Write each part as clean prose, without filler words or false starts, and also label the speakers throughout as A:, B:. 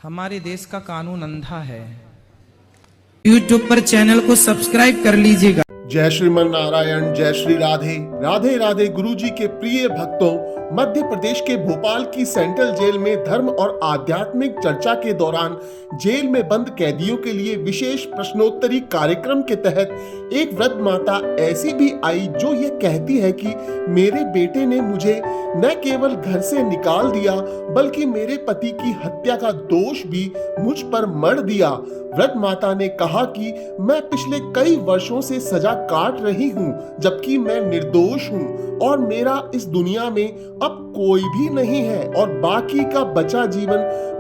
A: हमारे देश का कानून अंधा है।
B: YouTube पर चैनल को सब्सक्राइब कर लीजिएगा।
C: जय श्रीमन नारायण, जय श्री राधे राधे राधे। गुरुजी के प्रिय भक्तों, मध्य प्रदेश के भोपाल की सेंट्रल जेल में धर्म और आध्यात्मिक चर्चा के दौरान जेल में बंद कैदियों के लिए विशेष प्रश्नोत्तरी कार्यक्रम के तहत एक वृद्ध माता ऐसी भी आई जो ये कहती है कि मेरे बेटे ने मुझे न केवल घर से निकाल दिया बल्कि मेरे पति की हत्या का दोष भी मुझ पर मढ़ दिया। वृद्ध माता ने कहा कि मैं पिछले कई वर्षों से सजा काट रही हूँ जबकि मैं निर्दोष हूँ और मेरा इस दुनिया में अब कोई भी नहीं है और बाकी का बचा जीवन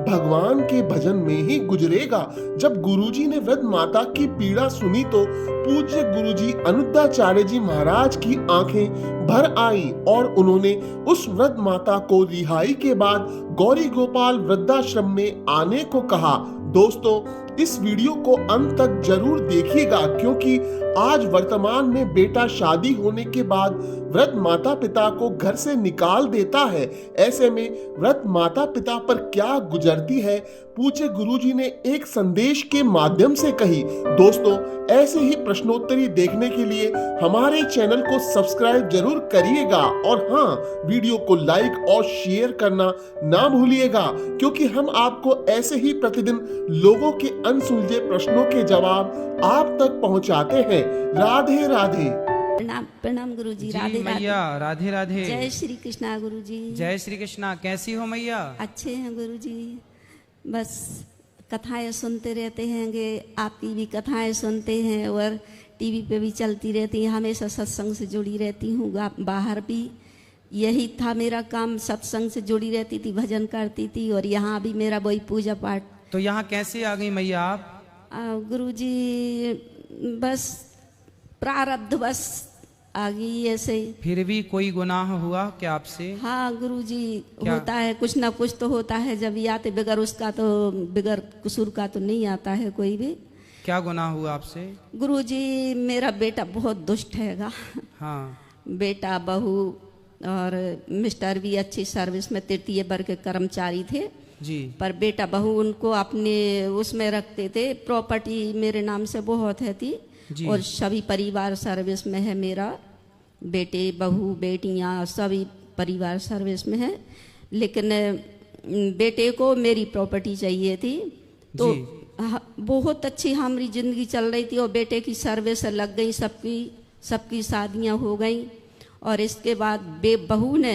C: भगवान के भजन में ही गुजरेगा। जब गुरुजी ने वृद्ध माता की पीड़ा सुनी तो पूज्य गुरुजी अनुद्धाचार्य जी महाराज की आंखें भर आईं और उन्होंने उस वृद्ध माता को रिहाई के बाद गौरी गोपाल वृद्धाश्रम में आने को कहा। दोस्तों, इस वीडियो को अंत तक जरूर देखिएगा क्योंकि आज वर्तमान में बेटा शादी होने के बाद वृद्ध माता पिता को घर से निकाल देता है। ऐसे में वृद्ध माता पिता पर क्या गुजरती है पूज्य गुरुजी ने एक संदेश के माध्यम से कही। दोस्तों, ऐसे ही प्रश्नोत्तरी देखने के लिए हमारे चैनल को सब्सक्राइब जरूर करिएगा और हाँ, वीडियो को लाइक और शेयर करना ना भूलिएगा क्योंकि हम आपको ऐसे ही प्रतिदिन लोगों के अनसुलझे प्रश्नों के जवाब आप तक पहुंचाते हैं। राधे राधे।
D: प्रणाम प्रणाम गुरुजी। राधे
A: मैया राधे राधे।
D: जय श्री कृष्णा गुरुजी।
A: जय श्री कृष्णा। कैसी हो मैया?
D: अच्छे हैं गुरुजी, बस कथाएं सुनते रहते हैं, आपकी भी कथाएं सुनते हैं और टीवी पे भी चलती रहती हैं। हमेशा सत्संग से जुड़ी रहती हूँ, बाहर भी यही था मेरा काम, सत्संग से जुड़ी रहती थी, भजन करती थी और यहाँ भी मेरा वही पूजा पाठ।
A: तो यहाँ कैसे आ गई मैया आप?
D: गुरुजी बस प्रारब्ध बस आ गई ऐसे।
A: फिर भी कोई गुनाह हुआ क्या आपसे?
D: हाँ गुरुजी, होता है, कुछ ना कुछ तो होता है। जब ये आते बगैर उसका तो बगैर कसूर का तो नहीं आता है कोई भी।
A: क्या गुनाह हुआ आपसे?
D: गुरुजी मेरा बेटा बहुत दुष्ट हैगा।
A: हाँ।
D: बेटा बहू और मिस्टर भी अच्छी सर्विस में तृतीय वर्ग के कर्मचारी थे
A: जी।
D: पर बेटा बहू उनको अपने उसमें रखते थे। प्रॉपर्टी मेरे नाम से बहुत है थी और सभी परिवार सर्विस में है। मेरा बेटे बहू बेटियां सभी परिवार सर्विस में है, लेकिन बेटे को मेरी प्रॉपर्टी चाहिए थी। तो बहुत अच्छी हमारी जिंदगी चल रही थी और बेटे की सर्विस लग गई, सबकी शादियां हो गई और इसके बाद बहू ने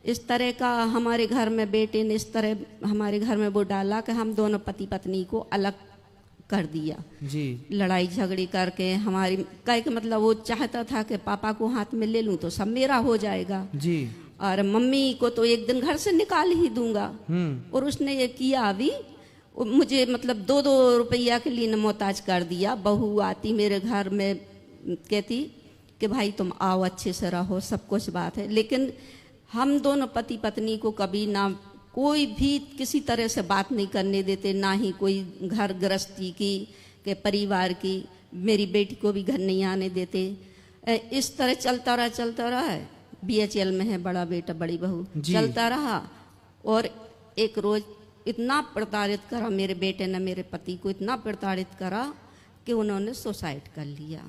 D: इस तरह का हमारे घर में, बेटे ने इस तरह हमारे घर में वो डाला कि हम दोनों पति पत्नी को अलग कर दिया
A: जी।
D: लड़ाई झगड़ी करके हमारी कहे कि मतलब वो चाहता था कि पापा को हाथ में ले लूं तो सब मेरा हो जाएगा
A: जी
D: और मम्मी को तो एक दिन घर से निकाल ही दूंगा। और उसने ये किया अभी, मुझे मतलब 2-2 रुपया के लिए मोहताज कर दिया। बहू आती मेरे घर में कहती कि भाई तुम आओ, अच्छे से रहो, सब कुछ बात है, लेकिन हम दोनों पति पत्नी को कभी ना कोई भी किसी तरह से बात नहीं करने देते, ना ही कोई घर गृहस्थी की के परिवार की। मेरी बेटी को भी घर नहीं आने देते। इस तरह चलता रहा है। BHL में है बड़ा बेटा बड़ी बहू, चलता रहा और एक रोज इतना प्रताड़ित करा मेरे बेटे ने, मेरे पति को इतना प्रताड़ित करा कि उन्होंने सुसाइड कर लिया।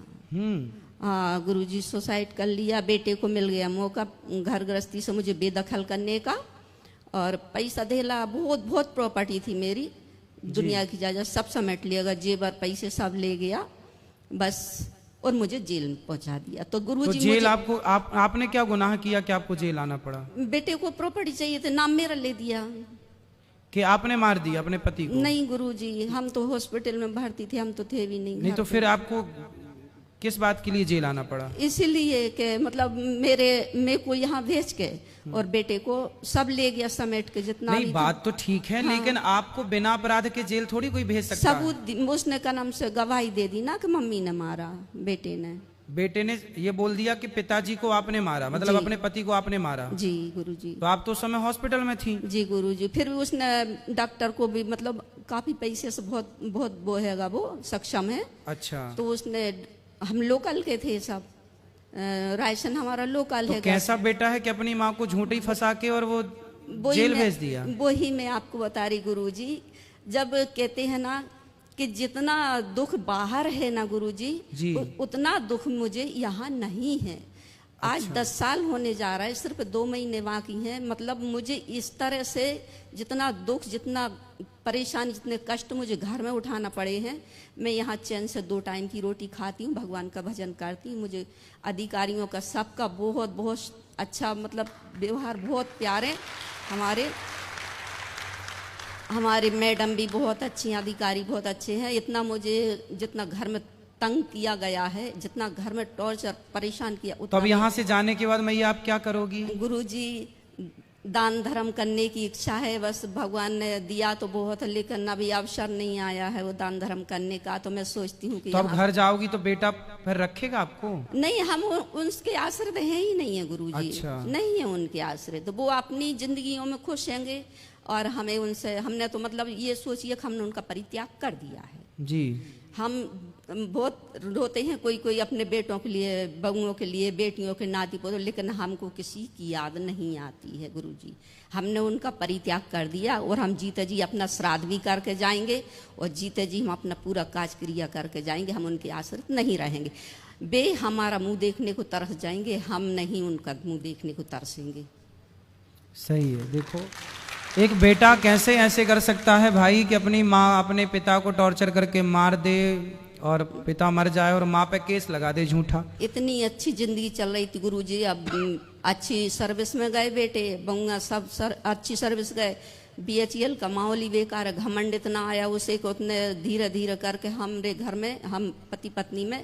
D: हाँ गुरुजी, सुसाइड कर लिया। बेटे को मिल गया मौका घर गृहस्थी से मुझे बेदखल करने का और पैसा देला। बहुत प्रॉपर्टी थी मेरी, दुनिया की जायदाद सब समेट लिया, जेवर पैसे सब ले गया बस, और मुझे जेल में पहुंचा दिया। तो गुरुजी
A: तो जेल आपको आपने क्या गुनाह किया कि आपको जेल आना पड़ा?
D: बेटे को प्रॉपर्टी चाहिए थे, नाम मेरा ले दिया।
A: कि आपने मार दिया अपने पति को?
D: नहीं गुरुजी, हम तो हॉस्पिटल में भर्ती थे, हम तो थे भी नहीं।
A: तो फिर आपको किस बात के लिए जेल आना पड़ा?
D: इसीलिए कि मतलब मेरे को यहाँ भेज के और बेटे को सब ले गया समेट के जितना
A: नहीं, बात तो ठीक है। हाँ। लेकिन आपको बिना अपराध के जेल थोड़ी कोई भेज सकता है।
D: सबूत उसने का नाम से गवाही दे दी ना कि मम्मी ने मारा। बेटे ने
A: ये बोल दिया कि पिताजी को आपने मारा, मतलब अपने पति को आपने मारा।
D: जी गुरुजी।
A: तो आप तो उस समय हॉस्पिटल में थी?
D: जी गुरुजी। फिर भी उसने डॉक्टर को भी मतलब काफी पैसे से बहुत वो हैगा, वो सक्षम है।
A: अच्छा।
D: तो उसने, हम लोकल के थे सब, राशन हमारा लोकल है।
A: कैसा बेटा है कि अपनी माँ को झूठी फंसा के और वो जेल भेज दिया?
D: वही मैं आपको बता रही गुरुजी। जब कहते हैं ना कि जितना दुख बाहर है ना गुरुजी,
A: जी।
D: उतना दुख मुझे यहाँ नहीं है। आज 10 साल होने जा रहा है, सिर्फ 2 महीने बाकी हैं। मतलब मुझे इस तरह से जितना दुख, जितना परेशानी, जितने कष्ट मुझे घर में उठाना पड़े हैं, मैं यहाँ चैन से 2 टाइम की रोटी खाती हूँ, भगवान का भजन करती हूँ। मुझे अधिकारियों का सबका बहुत बहुत अच्छा मतलब व्यवहार, बहुत प्यारे। हमारे मैडम भी बहुत अच्छी हैं, अधिकारी बहुत अच्छे हैं। इतना मुझे जितना घर में तंग किया गया है, जितना घर में टॉर्चर परेशान किया,
A: तो अब यहाँ से जाने के बाद मैया आप क्या करोगी?
D: गुरुजी दान धर्म करने की इच्छा है, बस भगवान ने दिया तो बहुत है, लेकिन अभी अवसर नहीं आया है वो दान धर्म करने का। तो मैं सोचती हूँ कि
A: तो अब घर जाओगी तो बेटा फिर रखेगा आपको?
D: नहीं, हम उनके आश्रित हैं ही नहीं है गुरुजी।
A: अच्छा।
D: नहीं है उनके आश्रित, वो अपनी जिंदगियों में खुश रहेंगे और हमें उनसे, हमने तो मतलब ये सोचिए कि हमने उनका परित्याग कर दिया है
A: जी।
D: हम बहुत रोते हैं कोई कोई अपने बेटों के लिए, बहुओं के लिए, बेटियों के नाती पोतों, लेकिन हमको किसी की याद नहीं आती है गुरुजी। हमने उनका परित्याग कर दिया और हम जीते जी अपना श्राद्ध भी करके जाएंगे और जीते जी हम अपना पूरा काज क्रिया करके जाएंगे। हम उनके आश्रित नहीं रहेंगे। वे हमारा मुंह देखने को तरस जाएंगे, हम नहीं उनका मुंह देखने को तरसेंगे।
A: सही है। देखो एक बेटा कैसे ऐसे कर सकता है भाई कि अपनी माँ अपने पिता को टॉर्चर करके मार दे और पिता मर जाए और माँ पे केस लगा दे झूठा।
D: इतनी अच्छी जिंदगी चल रही थी गुरुजी, अब अच्छी सर्विस में गए बेटे बउआ सब अच्छी सर्विस गए। BHEL का माहौल ही बेकार है, घमंड इतना आया उसे को उतने धीरे धीरे करके हमारे घर में, हम पति पत्नी में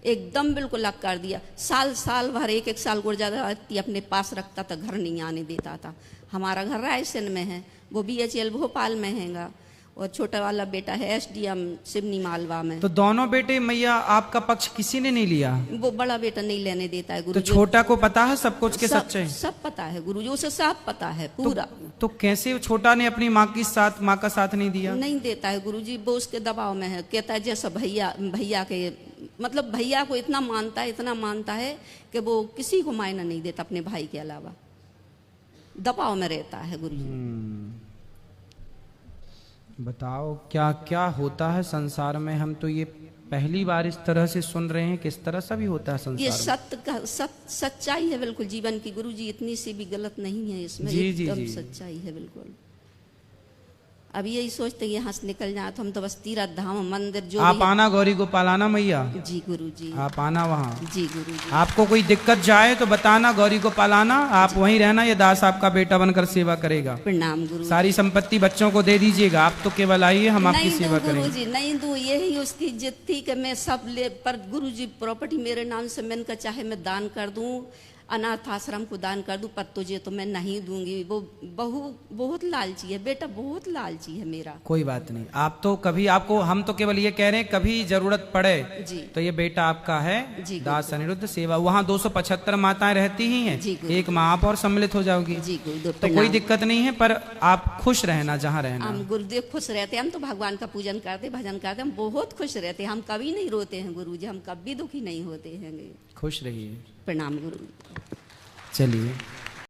D: एकदम बिल्कुल लग कर दिया। साल भर एक साल गुर्जाती अपने पास रखता था, घर नहीं आने देता था। हमारा घर रायसेन में है, वो BHEL भोपाल में हैगा और छोटा वाला बेटा है SDM सिवनी मालवा में।
A: तो दोनों बेटे मैया आपका पक्ष किसी ने नहीं लिया?
D: वो बड़ा बेटा नहीं लेने देता है गुरुजी।
A: तो छोटा को पता है सब कुछ के सच्चे?
D: सब पता है गुरुजी, उसे सब पता है पूरा।
A: तो कैसे छोटा ने अपनी माँ का साथ नहीं दिया?
D: नहीं देता है गुरुजी, वो उसके दबाव में है। कहता है जैसा भैया के मतलब भैया को इतना मानता है कि वो किसी को मायना नहीं देता अपने भाई के अलावा, दबाव में रहता है गुरुजी।
A: बताओ क्या क्या होता है संसार में। हम तो ये पहली बार इस तरह से सुन रहे हैं, किस तरह से भी होता है संसार
D: ये
A: में।
D: सच्चाई है बिल्कुल जीवन की गुरुजी, इतनी सी भी गलत नहीं है इसमें, एकदम सच्चाई है बिल्कुल। अब यही सोचते हैं यहाँ से निकल जाए तो हम तो बस तीर्थ धाम मंदिर जो
A: आप आना गौरी को पालाना मैया।
D: जी गुरुजी
A: आप आना वहाँ।
D: जी गुरुजी।
A: आपको कोई दिक्कत जाए तो बताना, गौरी को पालाना। आप वहीं रहना, ये दास आपका बेटा बनकर सेवा करेगा।
D: प्रणाम गुरु।
A: सारी संपत्ति बच्चों को दे दीजिएगा, आप तो केवल आइए, हम आपकी सेवा करेंगे।
D: गुरुजी नहीं दूं, यही उसकी जिद थी कि मैं सब ले, पर गुरुजी प्रॉपर्टी मेरे नाम से, मैंने कहा चाहे मैं दान कर दूं, अनाथ आश्रम को दान कर दूं, पर तुझे तो मैं नहीं दूंगी। वो बहू बहुत लालची है, बेटा बहुत लालची है मेरा।
A: कोई बात नहीं, आप तो कभी आपको, हम तो केवल ये कह रहे हैं कभी जरूरत पड़े
D: जी
A: तो ये बेटा आपका है।
D: जी
A: दास अनिरुद्ध सेवा, वहाँ 275 माताएं रहती ही हैं, एक माँ आप और सम्मिलित हो जाओगी।
D: जी गुरुदेव
A: तो कोई दिक्कत नहीं है, पर आप खुश रहना जहाँ रहना।
D: हम गुरुदेव खुश रहते, हम तो भगवान का पूजन करते, भजन करते, हम बहुत खुश रहते, हम कभी नहीं रोते हैं गुरुजी, हम कभी दुखी नहीं होते हैं।
A: खुश रहिए।
D: प्रणाम गुरु।
A: चलिए।